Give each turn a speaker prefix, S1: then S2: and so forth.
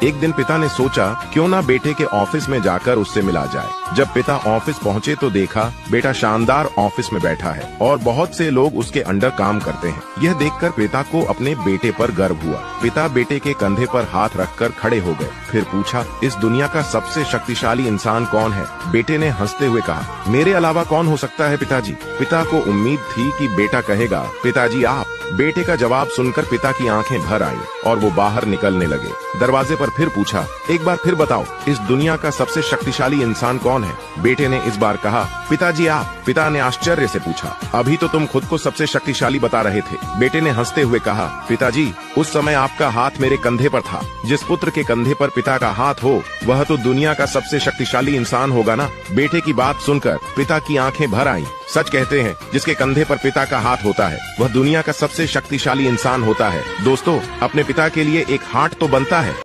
S1: एक दिन पिता ने सोचा क्यों ना बेटे के ऑफिस में जाकर उससे मिला जाए। जब पिता ऑफिस पहुँचे तो देखा बेटा शानदार ऑफिस में बैठा है और बहुत से लोग उसके अंडर काम करते हैं। यह देखकर पिता को अपने बेटे पर गर्व हुआ। पिता बेटे के कंधे पर हाथ रखकर खड़े हो गए। फिर पूछा, इस दुनिया का सबसे शक्तिशाली इंसान कौन है? बेटे ने हंसते हुए कहा, मेरे अलावा कौन हो सकता है पिताजी। पिता को उम्मीद थी कि बेटा कहेगा, पिताजी आप। बेटे का जवाब सुनकर पिता की आंखें भर आईं और वो बाहर निकलने लगे। दरवाजे पर फिर पूछा, एक बार फिर बताओ, इस दुनिया का सबसे शक्तिशाली इंसान कौन है? बेटे ने इस बार कहा, पिताजी आप। पिता ने आश्चर्य से पूछा, अभी तो तुम खुद को सबसे शक्तिशाली बता रहे थे। बेटे ने हंसते हुए कहा, पिताजी उस समय आपका हाथ मेरे कंधे पर था। जिस पुत्र के कंधे पर पिता का हाथ हो वह तो दुनिया का सबसे शक्तिशाली इंसान होगा ना। बेटे की बात सुनकर पिता की आंखें भर आईं। सच कहते हैं जिसके कंधे पर पिता का हाथ होता है वह दुनिया का सबसे शक्तिशाली इंसान होता है। दोस्तों, अपने पिता के लिए एक हार्ट तो बनता है।